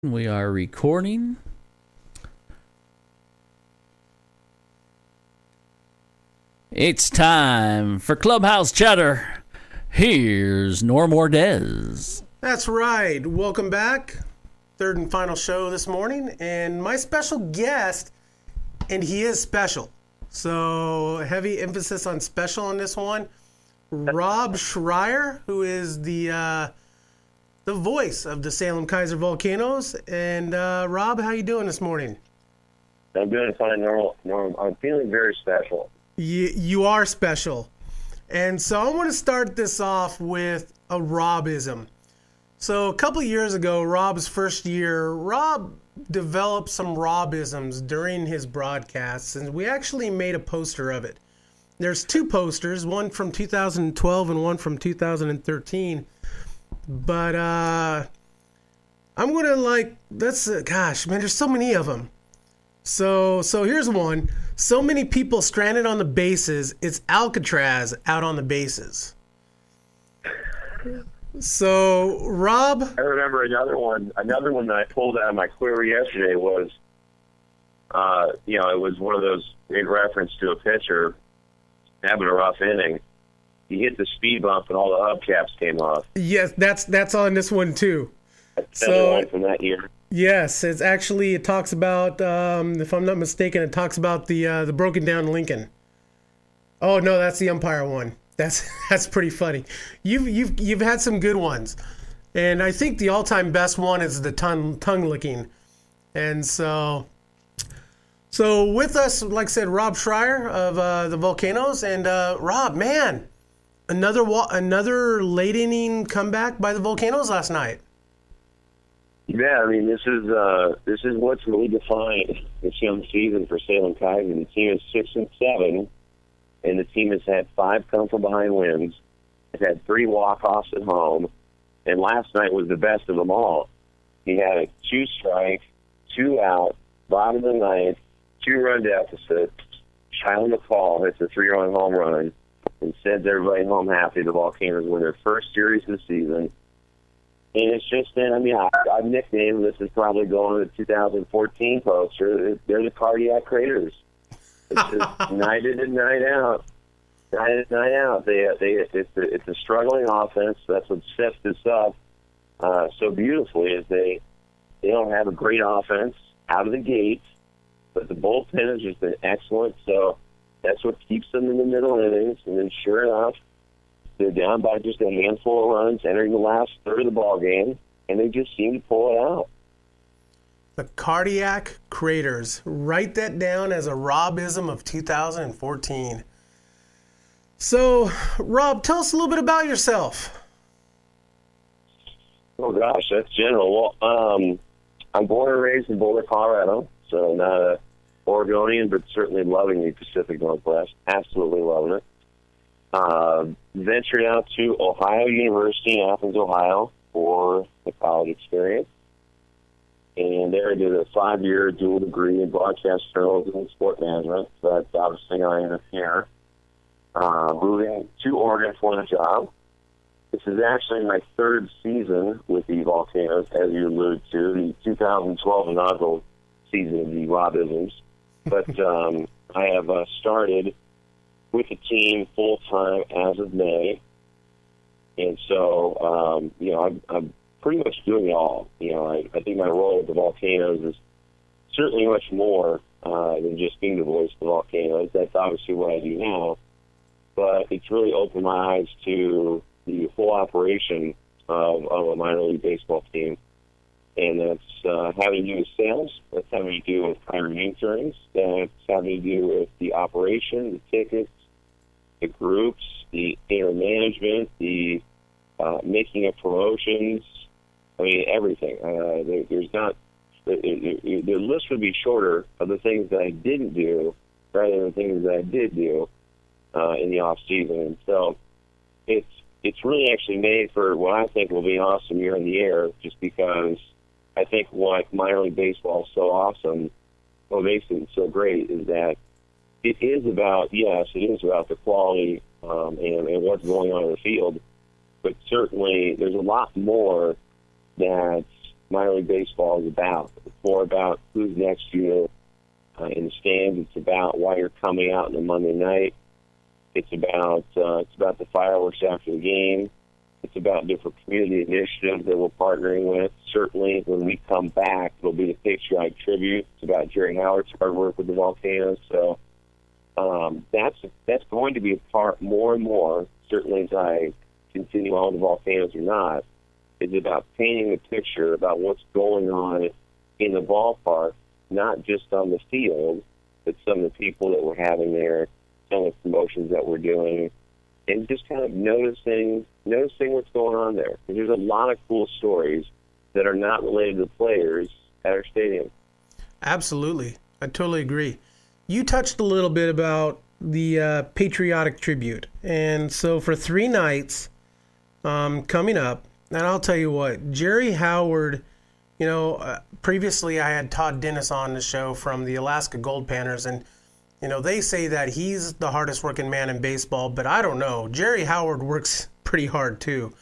We are recording. It's time for Clubhouse Chatter. Here's Norm Ordez. That's right. Welcome back. Third and final show this morning. And my special guest, and he is special. So heavy emphasis on special on this one. Rob Schreier, who is the voice of the Salem Keizer Volcanoes. And Rob, how you doing this morning? I'm doing fine, Norm. I'm feeling very special. You are special. And so I want to start this off with a Robism. So a couple of years ago, Rob's first year, Rob developed some Robisms during his broadcasts, and we actually made a poster of it. There's two posters, one from 2012 and one from 2013. But I'm going to gosh, man, there's so many of them. So here's one. So many people stranded on the bases, it's Alcatraz out on the bases. So, Rob? I remember another one that I pulled out of my query yesterday was, it was one of those in reference to a pitcher having a rough inning. He hit the speed bump and all the hubcaps came off. Yes, that's on this one too. That's another one from that year. Yes, it talks about, if I'm not mistaken, it talks about the broken down Lincoln. Oh no, that's the umpire one. That's pretty funny. You've had some good ones, and I think the all-time best one is the tongue licking. And so with us, like I said, Rob Schreier of the Volcanoes, and Rob, man, another late inning comeback by the Volcanoes last night. Yeah, I mean this is what's really defined this young season for Salem Keizer. The team is 6-7. And the team has had 5 come-from-behind wins. It's had 3 walk-offs at home. And last night was the best of them all. He had a 2-strike, 2-out, bottom of the ninth, 2-run deficit. Shiloh McCall hits a 3-run home run and sends everybody home happy. The Volcanoes win their first series of the season. And it's just, I've nicknamed, this is probably going to the 2014 poster, they're the cardiac craters. It's just night in and night out. Night in and night out. It's a struggling offense. That's what sets this up so beautifully is they don't have a great offense out of the gate, but the bullpen has just been excellent. So that's what keeps them in the middle innings. And then sure enough, they're down by just a handful of runs entering the last third of the ball game, and they just seem to pull it out. The cardiac craters. Write that down as a Robism of 2014. So, Rob, tell us a little bit about yourself. Oh, gosh, that's general. Well, I'm born and raised in Boulder, Colorado, so not a Oregonian, but certainly loving the Pacific Northwest. Absolutely loving it. Ventured out to Ohio University in Athens, Ohio for the college experience. And there I did a 5-year dual degree in broadcast journalism and sport management. So that's obviously I ended up here. Moving to Oregon for the job. This is actually my 3rd season with the Volcanoes, as you alluded to, the 2012 inaugural season of the Robisms. But I have started with the team full-time as of May. And so, I'm pretty much doing it all. I think my role with the Volcanoes is certainly much more than just being the voice of the Volcanoes. That's obviously what I do now. But it's really opened my eyes to the full operation of a minor league baseball team. And that's having to do with sales. That's having to do with hiring interns. That's having to do with the operation, the tickets, the groups, the inner management, the making of promotions. I mean, everything. There's not the list would be shorter of the things that I didn't do rather than things that I did do in the off season. And so it's really actually made for what I think will be an awesome year in the air. Just because I think what minor league baseball is so awesome, what makes it so great, is that it is about the quality and what's going on in the field. But certainly, there's a lot more that minor league baseball is about. It's more about who's next to you in the stands. It's about why you're coming out on a Monday night. It's about the fireworks after the game. It's about different community initiatives that we're partnering with. Certainly, when we come back, it'll be the patriotic tribute. It's about Jerry Howard's hard work with the Volcanoes. So that's going to be a part more and more, certainly as I continue on with the Volcanoes or not, is about painting the picture about what's going on in the ballpark, not just on the field, but some of the people that we're having there, some of the promotions that we're doing, and just kind of noticing what's going on there. And there's a lot of cool stories that are not related to the players at our stadium. Absolutely. I totally agree. You touched a little bit about the patriotic tribute. And so for 3 nights coming up, and I'll tell you what, Jerry Howard, previously I had Todd Dennis on the show from the Alaska Gold Panthers, and they say that he's the hardest working man in baseball, but I don't know. Jerry Howard works pretty hard too.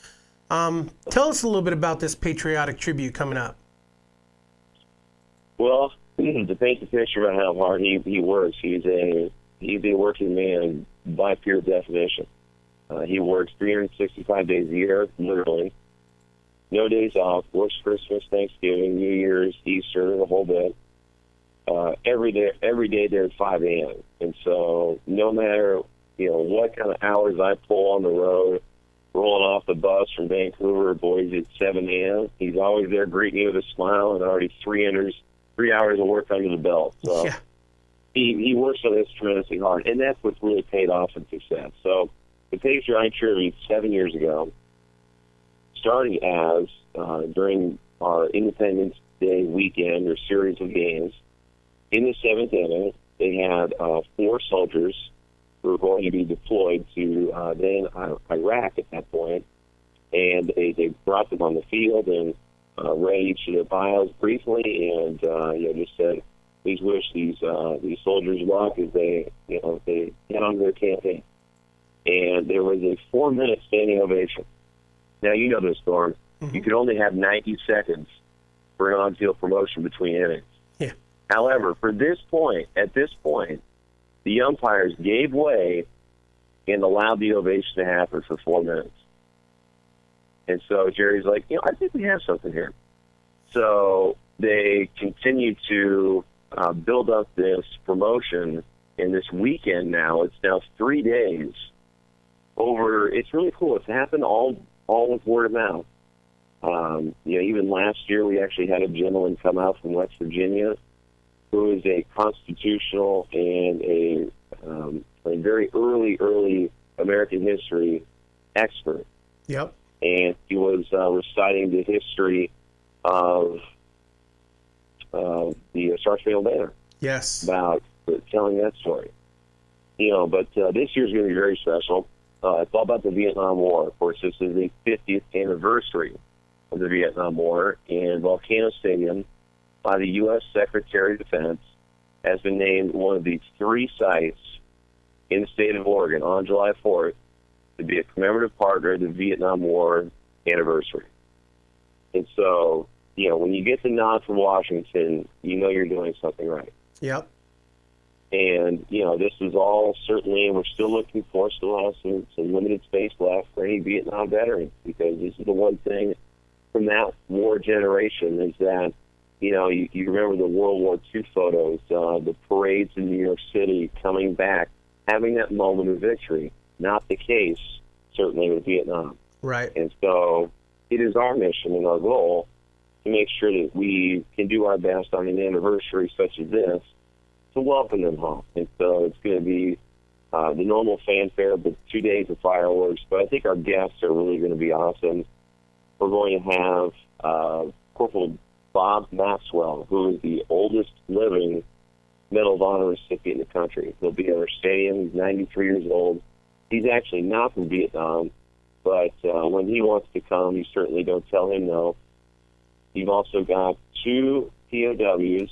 Tell us a little bit about this patriotic tribute coming up. Well, to paint the picture about how hard he works, he's a working man by pure definition. He works 365 days a year, literally. No days off, works Christmas, Thanksgiving, New Year's, Easter, the whole bit. Every day there at 5 a.m. And so no matter, what kind of hours I pull on the road, rolling off the bus from Vancouver or Boise at 7 a.m., he's always there greeting you with a smile and already 3 hours of work under the belt. So yeah. he works on this tremendously hard, and that's what's really paid off in success. So the Patriotic Tribute 7 years ago started as during our Independence Day weekend or series of games. In the 7th inning, they had 4 soldiers who were going to be deployed to then Iraq at that point, and they brought them on the field and read each of their bios briefly, and just said, "Please wish these soldiers luck as they get on their campaign." And there was a 4-minute standing ovation. Now you know this, Storm. Mm-hmm. You could only have 90 seconds for an on-field promotion between innings. Yeah. However, at this point, the umpires gave way and allowed the ovation to happen for 4 minutes. And so Jerry's like, I think we have something here. So they continued to build up this promotion, and this weekend now, it's now 3 days over. It's really cool. It's happened all with word of mouth. Even last year we actually had a gentleman come out from West Virginia who is a constitutional and a very early American history expert. Yep. And he was reciting the history of the Star-Spangled Banner. Yes. About telling that story. But this year's going to be very special. It's all about the Vietnam War. Of course, this is the 50th anniversary of the Vietnam War, and Volcano Stadium, by the U.S. Secretary of Defense, has been named one of the 3 sites in the state of Oregon on July 4th to be a commemorative partner of the Vietnam War anniversary. And so, when you get the nod from Washington, you're doing something right. Yep. And, this is all certainly, and we're still looking for, still have some limited space left for any Vietnam veterans, because this is the one thing from that war generation is that, you remember the World War II photos, the parades in New York City coming back, having that moment of victory. Not the case, certainly, with Vietnam. Right. And so it is our mission and our goal to make sure that we can do our best on an anniversary such as this to welcome them home. And so it's going to be the normal fanfare, but 2 days of fireworks. But I think our guests are really going to be awesome. We're going to have Corporal Bob Maxwell, who is the oldest living Medal of Honor recipient in the country. He'll be at our stadium. He's 93 years old. He's actually not from Vietnam, but when he wants to come, you certainly don't tell him no. You've also got 2 POWs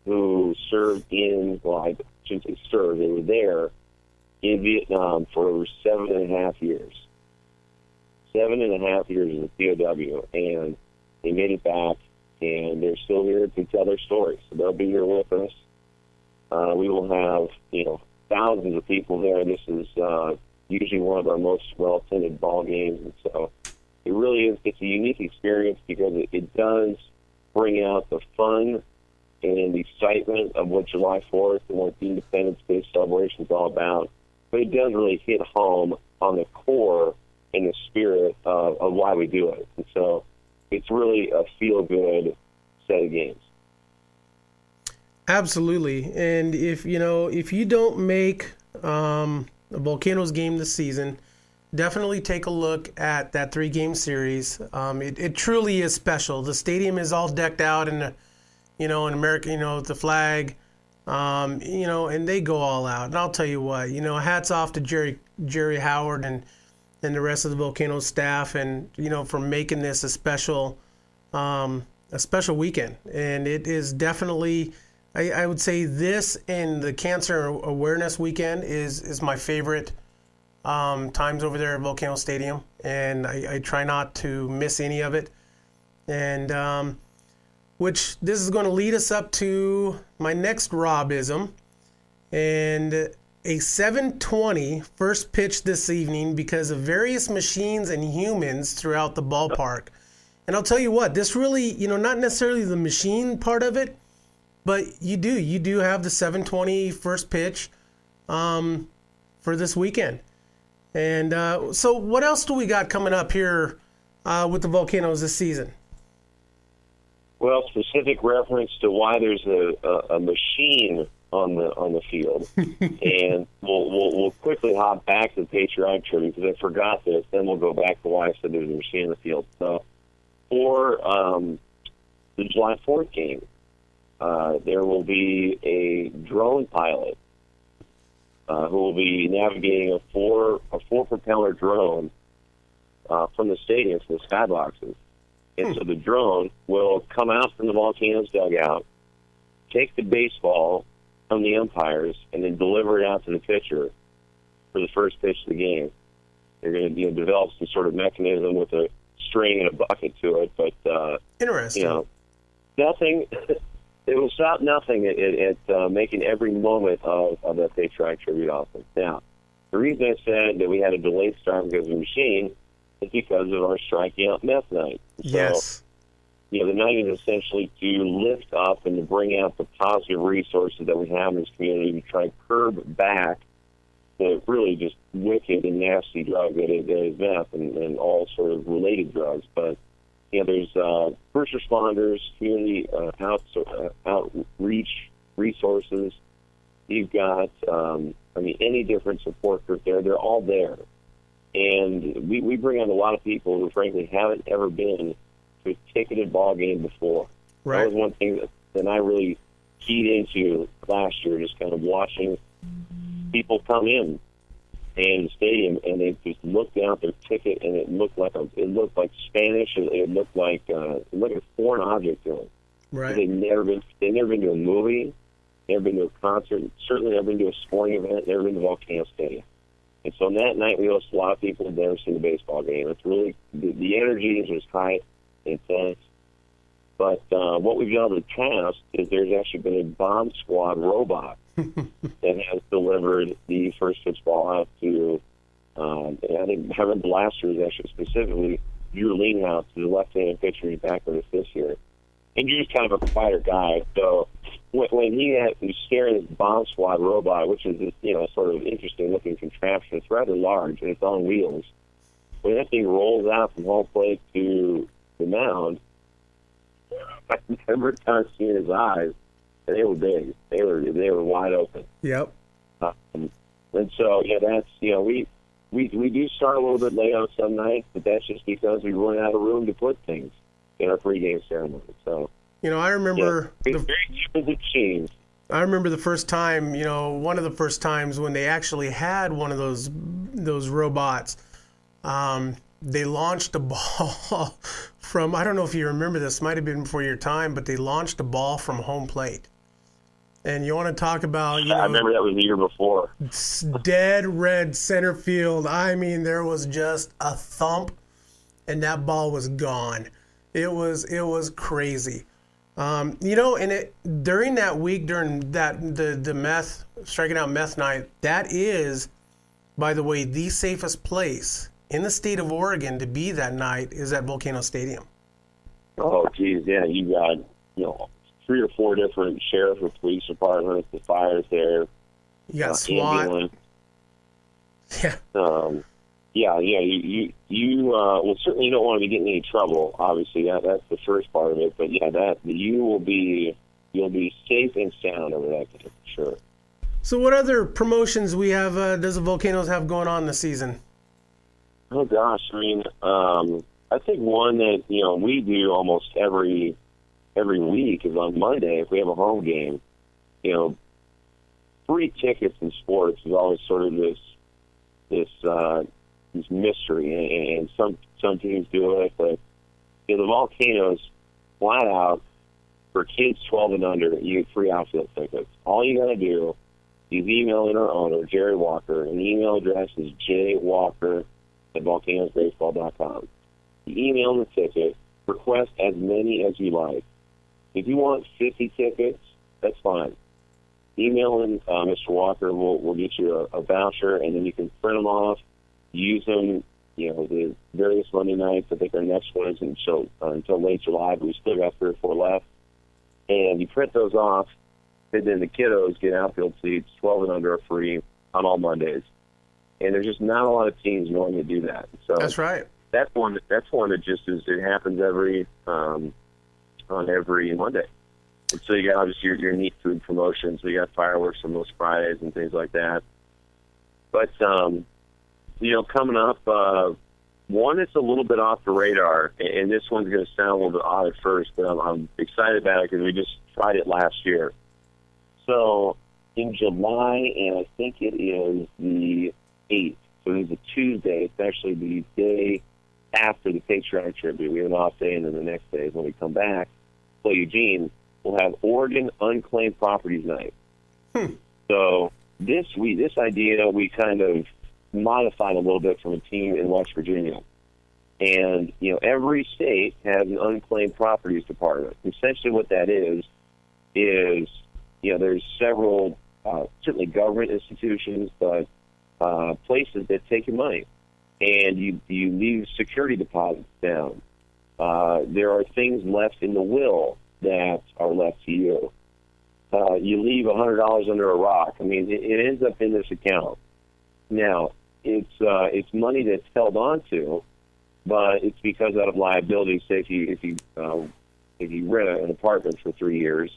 who served I shouldn't say served, they were there in Vietnam for over 7.5 years. 7.5 years as a POW, and They made it back, and they're still here to tell their story. So they'll be here with us. We will have, thousands of people there. This is usually one of our most well-attended ball games, and so it really is. It's a unique experience because it does bring out the fun and the excitement of what July 4th and what the Independence Day celebration is all about. But it does really hit home on the core and the spirit of why we do it. And so it's really a feel-good set of games. Absolutely. And if you don't make a Volcanoes game this season, definitely take a look at that 3-game series. It truly is special. The stadium is all decked out in America, the flag, and they go all out. And I'll tell you what, hats off to Jerry Howard and the rest of the Volcanoes staff, and for making this a special weekend. And it is definitely, I would say, this and the Cancer Awareness Weekend is my favorite times over there at Volcano Stadium, and I try not to miss any of it. And which this is going to lead us up to my next Robism, and a 7:20 first pitch this evening because of various machines and humans throughout the ballpark. And I'll tell you what, this really, not necessarily the machine part of it, but you do have the 7:20 first pitch for this weekend. And so what else do we got coming up here with the Volcanoes this season? Well, specific reference to why there's a machine on the field, and we'll quickly hop back to the patriotic tribute because I forgot this. Then we'll go back to why I said there's a machine in the field. So for the July 4th game, there will be a drone pilot who will be navigating a four propeller drone from the stadium to the skyboxes. And so the drone will come out from the Volcanoes dugout, take the baseball from the umpires, and then deliver it out to the pitcher for the first pitch of the game. They're going to develop some sort of mechanism with a string and a bucket to it. But interesting. Nothing. It will stop nothing at making every moment of that patriotic tribute awesome. Now, the reason I said that we had a delayed start because of the machine is because of our striking out meth night. Yes. So, the night is essentially to lift up and to bring out the positive resources that we have in this community to try and curb back the really just wicked and nasty drug that is meth and all sort of related drugs. But, there's first responders, community outreach resources. You've got, any different support group there. They're all there. And we bring on a lot of people who, frankly, haven't ever been to a ticketed ball game before. Right. That was one thing that I really keyed into last year, just kind of watching people come in and the stadium, and they just looked down at their ticket, and it looked like Spanish, and it looked like a foreign object to them. Right. They've never been to a movie, never been to a concert, certainly never been to a sporting event, never been to Volcano Stadium. And so on that night, we host a lot of people who've never seen the baseball game. It's really, the energy is just high and intense. But what we've done in the past is there's actually been a bomb squad robot that has delivered the first pitch ball out to, I remember last year was actually specifically Drew Leanhouse, to the left-handed pitcher. He's back with us this year. And you're just kind of a quieter guy. So when he's staring at this bomb squad robot, which is this, sort of interesting-looking contraption, it's rather large, and it's on wheels. When that thing rolls out from home plate to the mound, I remember kind of seeing his eyes, and they were big. They were wide open. Yep. And so, that's, we do start a little bit late on some nights, but that's just because we run out of room to put things in our pregame ceremony. So, I remember I remember the first time, one of the first times when they actually had one of those robots. They launched a ball from, I don't know if you remember this, might have been before your time, but they launched a ball from home plate. And you want to talk about, I remember that was the year before. Dead red center field. I mean, there was just a thump, and that ball was gone. It was crazy. And during that week, during the meth, striking out meth night, that is, by the way, the safest place in the state of Oregon to be that night is at Volcano Stadium. Oh, geez, yeah, you got, 3 or 4 different sheriff or police departments, the fires there. You got SWAT. Ambulance. Yeah. You well, certainly you don't want to be getting any trouble. Obviously, that's the first part of it. But yeah, you'll be safe and sound over that game, for sure. So, what other promotions does the Volcanoes have going on this season? Oh gosh, I mean, I think one that we do almost every week is on Monday if we have a home game. Free tickets in sports is always sort of this mystery, and some teams do it, but the Volcanoes flat out for kids 12 and under, you get free outfield tickets. All you got to do is email in our owner, Jerry Walker, and the email address is jwalker@volcanosbaseball.com. You email the ticket, request as many as you like. If you want 50 tickets, that's fine. Email in Mr. Walker. We'll get you a voucher, and then you can print them off, use them, the various Monday nights. I think our next one is until late July, but we still got 3 or 4 left. And you print those off, and then the kiddos get outfield seats, 12 and under are free on all Mondays. And there's just not a lot of teams willing to do that. So that's right. That's one that just is. It happens on every Monday. And so you got obviously your neat food promotions. We got fireworks on most Fridays and things like that. But coming up, one that's a little bit off the radar, and this one's going to sound a little bit odd at first, but I'm excited about it because we just tried it last year. So in July, and I think it is the 8th, so it's a Tuesday. It's actually the day after the Patriotic Tribute. We have an off day, and then the next day is when we come back. So Eugene, we'll have Oregon Unclaimed Properties Night. So this idea we kind of modified a little bit from a team in West Virginia. And, every state has an unclaimed properties department. Essentially what that is, there's several, certainly government institutions, but places that take your money. And you leave security deposits down. There are things left in the will that are left to you. You leave $100 under a rock. I mean, it ends up in this account. Now, it's money that's held on to, but it's because out of liability. Say if you rent an apartment for 3 years,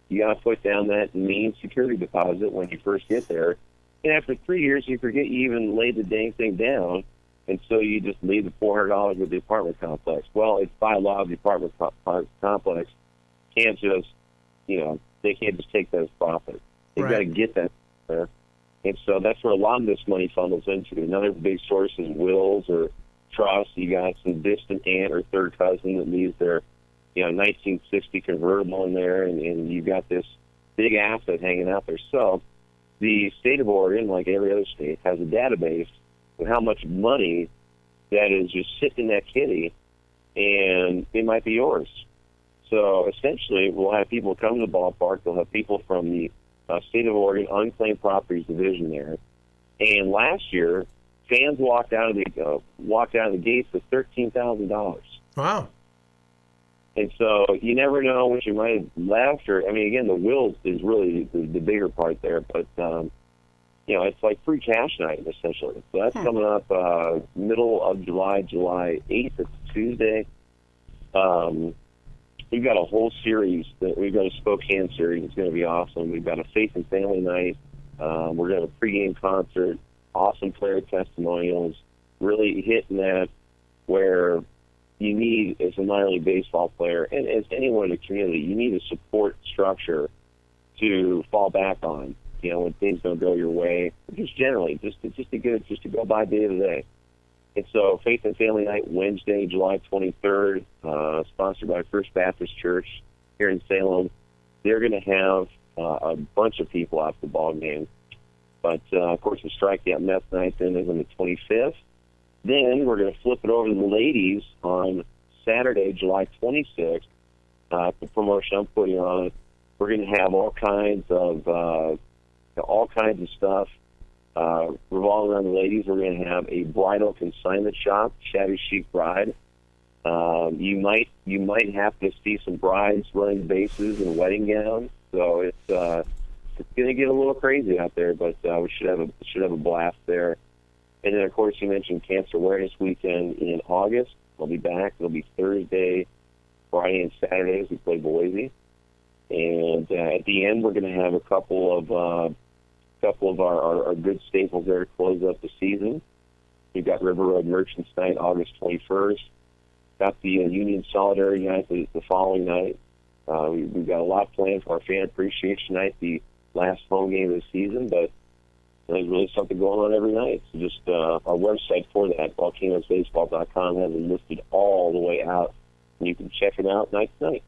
you got to put down that main security deposit when you first get there. And after 3 years, you forget you even laid the dang thing down, and so you just leave the $400 with the apartment complex. Well, it's by law the apartment complex can't just, they can't just take that as profit. They've got to get that there. And so that's where a lot of this money funnels into. Another big source is wills or trusts. You got some distant aunt or third cousin that leaves their 1960 convertible in there, and you've got this big asset hanging out there. So the state of Oregon, like every other state, has a database of how much money that is just sitting in that kitty, and it might be yours. So essentially, we'll have people come to the ballpark. They'll have people from the State of Oregon Unclaimed Properties Division there. And last year, fans walked out of the gates with $13,000. Wow. And so you never know what you might have left, or again, the will is really the bigger part there. But it's like free cash night essentially. So that's coming up middle of July 8th. It's Tuesday. We've got a whole series. We've got a Spokane series. It's going to be awesome. We've got a Faith and Family night. We're going to have a pregame concert, awesome player testimonials, really hitting that where you need, as a minor league baseball player, and as anyone in the community, you need a support structure to fall back on, when things don't go your way. Just generally, just to go by day to day. And so Faith and Family Night, Wednesday, July 23rd, sponsored by First Baptist Church here in Salem. They're going to have a bunch of people out the ball game. But, of course, the Strikeout Meth Night then is on the 25th. Then we're going to flip it over to the ladies on Saturday, July 26th, the promotion I'm putting on it. We're going to have all kinds of stuff revolving around the ladies. We're going to have a bridal consignment shop, Shabby Chic Bride. You might have to see some brides running bases in wedding gowns. So it's going to get a little crazy out there, but we should have a blast there. And then, of course, you mentioned Cancer Awareness Weekend in August. I'll be back. It'll be Thursday, Friday, and Saturday as we play Boise. And at the end, we're going to have a couple of our good staples there to close up the season. We've got River Road Merchants Night, August 21st. Got the Union Solidarity Night the following night. We've got a lot planned for our Fan Appreciation Night, the last home game of the season, but there's really something going on every night. So just our website for that, volcanosbaseball.com, has it listed all the way out, and you can check it out night to night.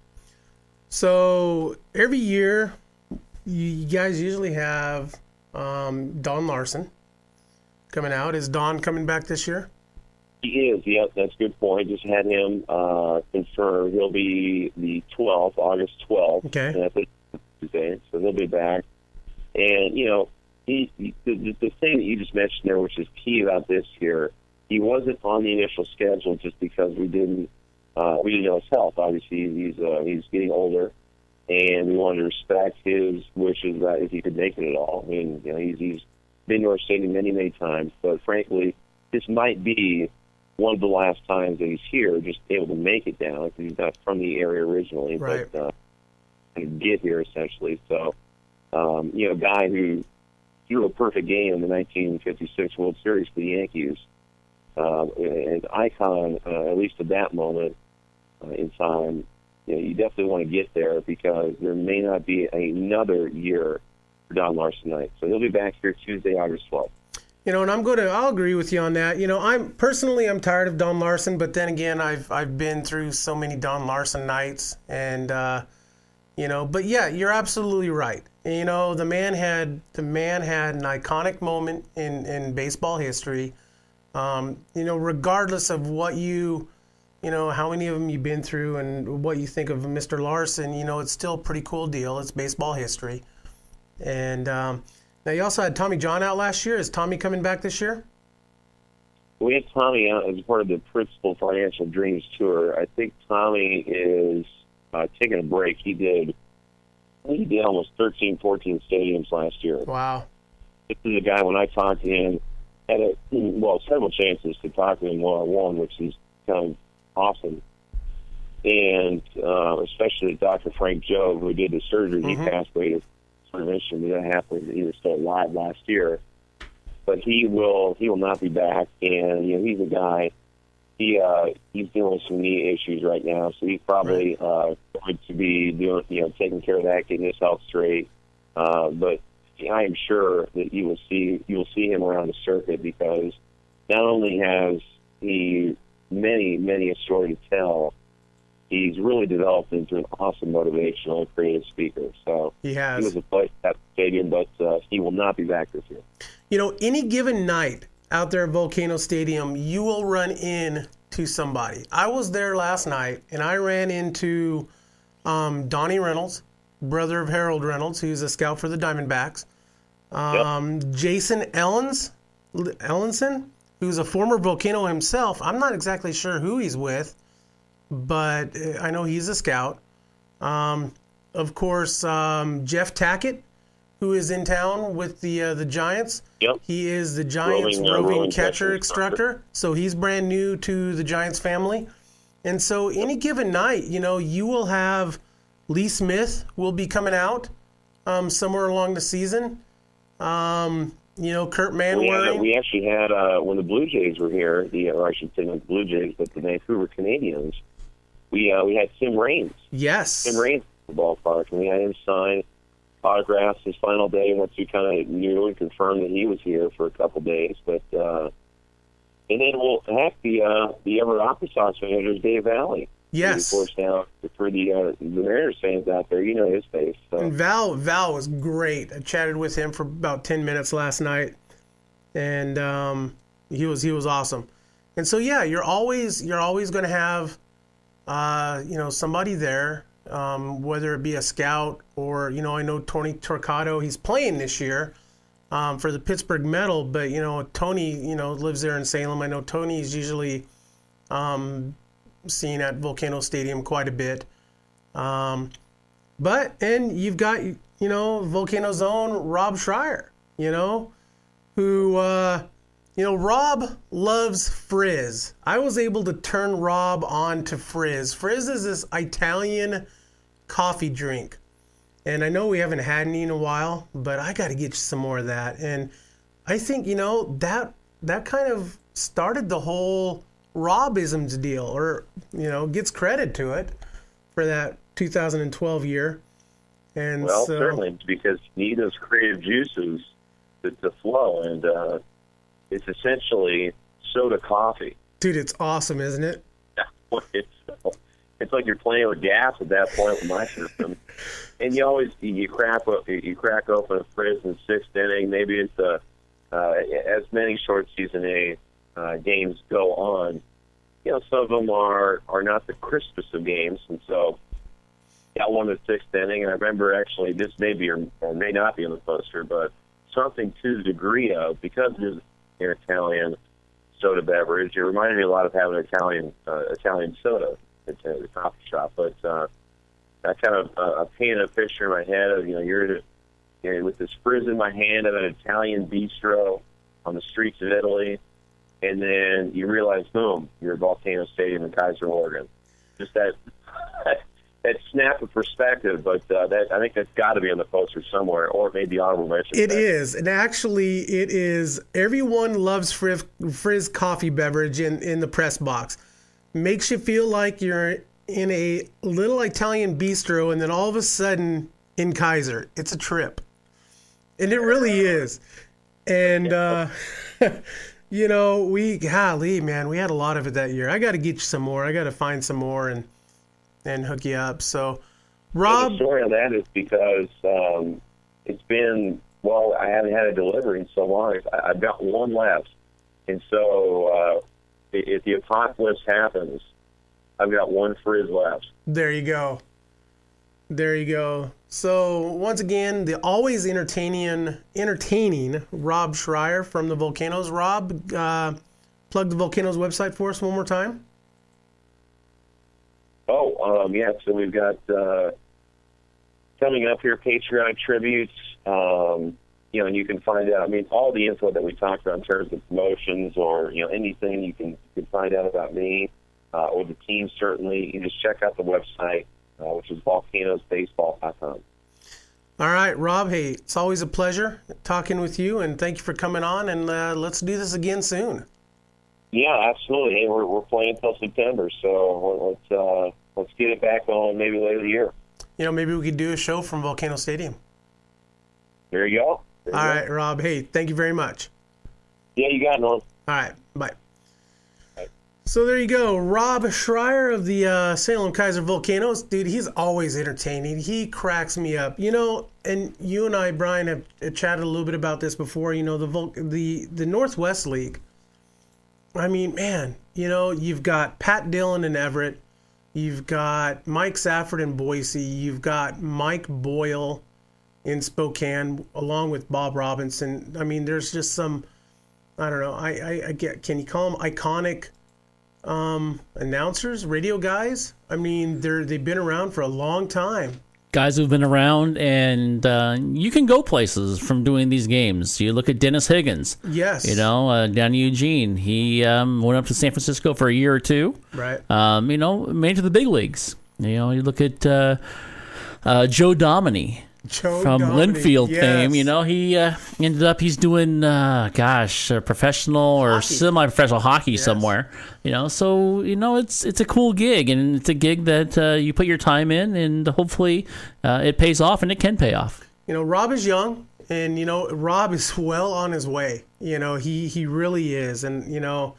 So every year, you guys usually have Don Larson coming out. Is Don coming back this year? He is, yep, that's a good point. Just had him confirmed. He'll be the 12th, August 12th. Okay. And that's Tuesday, so he'll be back. And, you know, the thing that you just mentioned there, which is key about this year, he wasn't on the initial schedule just because we didn't know his health. Obviously, he's getting older, and we wanted to respect his wishes that if he could make it at all. I mean, you know, he's been to our stadium many, many times, but frankly, this might be one of the last times that he's here, just able to make it down, because he's not from the area originally, right. But get here essentially. So, you know, a guy who threw a perfect game in the 1956 World Series for the Yankees, an icon, at least at that moment in time. You know, you definitely want to get there because there may not be another year for Don Larson Night. So he'll be back here Tuesday, August 12th. You know, and I'll agree with you on that. You know, I'm tired of Don Larson, but then again, I've been through so many Don Larson nights, and you know, but yeah, you're absolutely right. You know, the man had an iconic moment in baseball history. You know, regardless of what you know, how many of them you've been through and what you think of Mr. Larson, you know, it's still a pretty cool deal. It's baseball history. And now you also had Tommy John out last year. Is Tommy coming back this year? We had Tommy out as part of the Principal Financial Dreams Tour. I think Tommy is taking a break. He did almost 13, 14 stadiums last year. Wow. This is a guy, when I talked to him, had several chances to talk to him one-on-one, which is kind of awesome. And especially Dr. Frank Joe, who did the surgery, he passed away of intervention that happened. He was still alive last year. But he will not be back, and you know, he's a guy. He's dealing with some knee issues right now, so he's probably going to be doing, you know, taking care of that, getting his health straight. But I am sure that you will see him around the circuit, because not only has he many a story to tell, he's really developed into an awesome motivational and creative speaker. So he has. He was a place at the stadium, but he will not be back this year. You know, any given night out there at Volcano Stadium, you will run into somebody. I was there last night, and I ran into Donnie Reynolds, brother of Harold Reynolds, who's a scout for the Diamondbacks. Jason Ellenson, who's a former Volcano himself. I'm not exactly sure who he's with, but I know he's a scout. Of course, Jeff Tackett, who is in town with the Giants. Yep. He is the Giants roving catcher instructor, so he's brand new to the Giants family. And so any given night, you know, you will have Lee Smith will be coming out somewhere along the season. You know, Kurt Manwaring. We actually had, when the Blue Jays were here, or I should say not the Blue Jays, but the Vancouver Canadians, we had Tim Raines. Yes. Tim Raines at the ballpark, and we had him sign autographs his final day once we kind of knew and confirmed that he was here for a couple days. But and then the Everett Opera Sox manager, Dave Valley. Yes. Of course, now for the Mariners fans out there, you know his face. So. And Val was great. I chatted with him for about 10 minutes last night, and he was awesome. And so yeah, you're always going to have somebody there, whether it be a scout or, I know Tony Torcato, he's playing this year for the Pittsburgh Metal, but, Tony, lives there in Salem. I know Tony's usually seen at Volcano Stadium quite a bit. And you've got, Volcano's own Rob Schreier, who, Rob loves Frizz. I was able to turn Rob on to Frizz. Frizz is this Italian coffee drink. And I know we haven't had any in a while, but I got to get you some more of that. And I think, that kind of started the whole Robisms deal, or, gets credit to it for that 2012 year. And well, certainly, because you need those creative juices to flow. And it's essentially soda coffee. Dude, it's awesome, isn't it? It's like you're playing with gas at that point with my system. And you crack open a Frizz in the sixth inning. Maybe it's as many short season A games go on. Some of them are not the crispest of games, and so got one in the sixth inning. And I remember actually this may be or may not be on the poster, but something to the degree of, because it is an Italian soda beverage, it reminded me a lot of having Italian soda at the coffee shop. But I kind of painted a picture in my head of you're with this Frizz in my hand of an Italian bistro on the streets of Italy, and then you realize, boom, you're at Volcano Stadium in Keizer, Oregon. Just that snap of perspective, but I think that's got to be on the poster somewhere, or maybe honorable mention. It is, and actually, it is. Everyone loves Frizz coffee beverage in the press box. Makes you feel like you're in a little Italian bistro, and then all of a sudden in Keizer, it's a trip, and it really is. And we had a lot of it that year. I got to get you some more. I got to find some more and hook you up. So, Rob, the story on that is because it's been, I haven't had a delivery in so long. I've got one left, and so if the apocalypse happens, I've got one Frizz left. There you go. So once again, the always entertaining Rob Schreier from the Volcanoes. Rob, plug the Volcanoes website for us one more time. So we've got coming up here Patreon tributes, and you can find out, all the info that we talked about in terms of promotions or, anything you can find out about me or the team, certainly. You just check out the website, which is volcanosbaseball.com. All right, Rob, hey, it's always a pleasure talking with you, and thank you for coming on, and let's do this again soon. Yeah, absolutely. Hey, we're playing until September, so let's get it back on maybe later in the year. Maybe we could do a show from Volcano Stadium. There you go. All right, Rob. Hey, thank you very much. Yeah, you got it, Norm. All right, bye. So there you go. Rob Schreier of the Salem Keizer Volcanoes. Dude, he's always entertaining. He cracks me up. And you and I, Brian, have chatted a little bit about this before. The Northwest League. You've got Pat Dillon in Everett. You've got Mike Safford in Boise. You've got Mike Boyle in Spokane, along with Bob Robinson. There's just some, I don't know. Can you call them iconic announcers, radio guys? They've been around for a long time. Guys who've been around, and you can go places from doing these games. You look at Dennis Higgins. Yes. Down in Eugene. He went up to San Francisco for a year or two. Right. Made it to the big leagues. You look at Joe Domini. From Linfield fame, he ended up, he's doing, professional or semi-professional hockey somewhere, so, it's a cool gig, and it's a gig that you put your time in, and hopefully it pays off, and it can pay off. Rob is young, and, Rob is well on his way. He really is, and,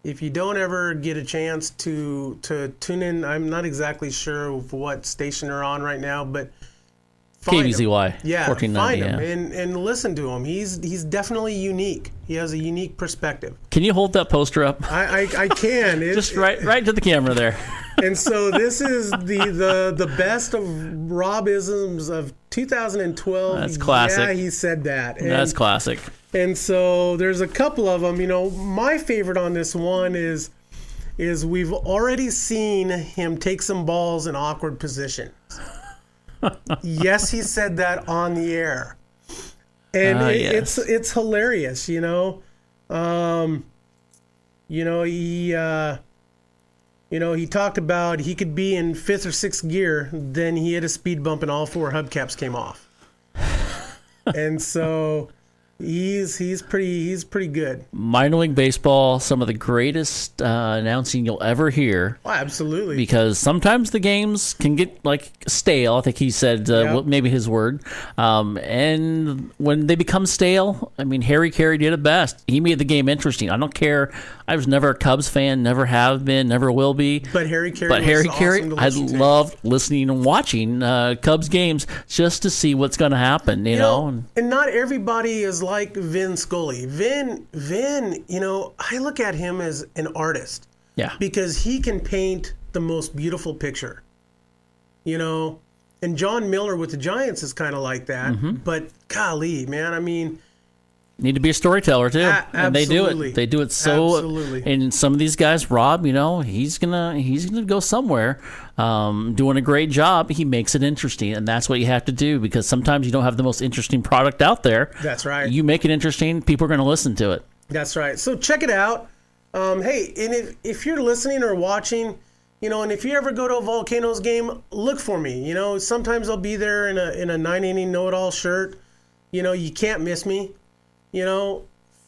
if you don't ever get a chance to tune in, I'm not exactly sure what station they're on right now, but KBZY. Yeah, 1490, find him yeah. and listen to him. He's definitely unique. He has a unique perspective. Can you hold that poster up? I can. Just right to the camera there. And so this is the best of Robisms of 2012. That's classic. Yeah, he said that. And, that's classic. And so there's a couple of them. You know, my favorite on this one is we've already seen him take some balls in awkward positions. Yes, he said that on the air, and yes. it's hilarious. You know, he talked about he could be in 5th or 6th gear, then he hit a speed bump and all 4 hubcaps came off, and so. He's pretty good. Minor league baseball, some of the greatest announcing you'll ever hear. Oh, absolutely. Because sometimes the games can get like stale. I think he said maybe his word. And when they become stale, I mean, Harry Carey did it best. He made the game interesting. I don't care. I was never a Cubs fan, never have been, never will be. But Harry Carey, I loved listening and watching Cubs games just to see what's going to happen. You know, and not everybody is like Vin Scully. Vin, I look at him as an artist. Yeah. Because he can paint the most beautiful picture. You know, and John Miller with the Giants is kind of like that. Mm-hmm. But golly, man, I mean, need to be a storyteller too, and they do it. They do it so. Absolutely. And some of these guys, Rob, you know, he's gonna go somewhere, doing a great job. He makes it interesting, and that's what you have to do because sometimes you don't have the most interesting product out there. That's right. You make it interesting, people are going to listen to it. That's right. So check it out. Hey, and if you're listening or watching, you know, and if you ever go to a Volcanoes game, look for me. You know, sometimes I'll be there in a 9-inning know-it-all shirt. You know, you can't miss me. You know,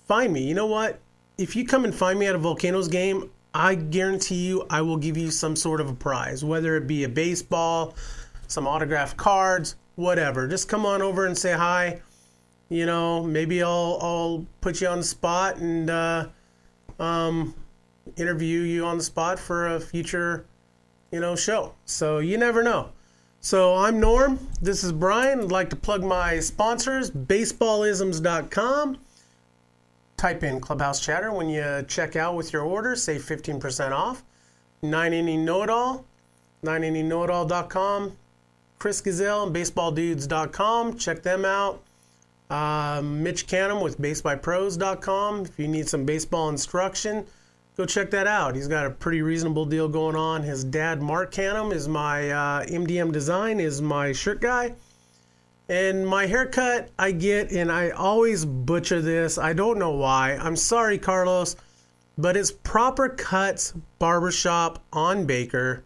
find me. You know what? If you come and find me at a Volcanoes game, I guarantee you I will give you some sort of a prize, whether it be a baseball, some autographed cards, whatever. Just come on over and say hi. You know, maybe I'll put you on the spot and interview you on the spot for a future, show. So you never know. So I'm Norm. This is Brian. I'd like to plug my sponsors, baseballisms.com. Type in Clubhouse Chatter when you check out with your order. Save 15% off. 9-Inning Know-It-All, 9inningsknowitall.com. Chris Gazelle and baseballdudes.com. Check them out. Mitch Canham with basebypros.com. If you need some baseball instruction, go check that out. He's got a pretty reasonable deal going on. His dad, Mark Canham, is my MDM Design, is my shirt guy. And my haircut I get, and I always butcher this. I don't know why. I'm sorry, Carlos, but it's Proper Cuts Barbershop on Baker.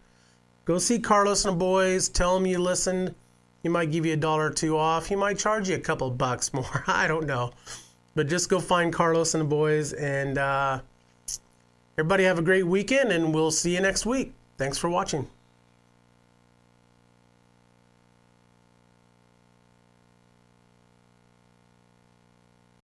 Go see Carlos and the boys. Tell them you listened. He might give you $1 or $2 off. He might charge you a couple bucks more. I don't know. But just go find Carlos and the boys. And everybody have a great weekend, and we'll see you next week. Thanks for watching.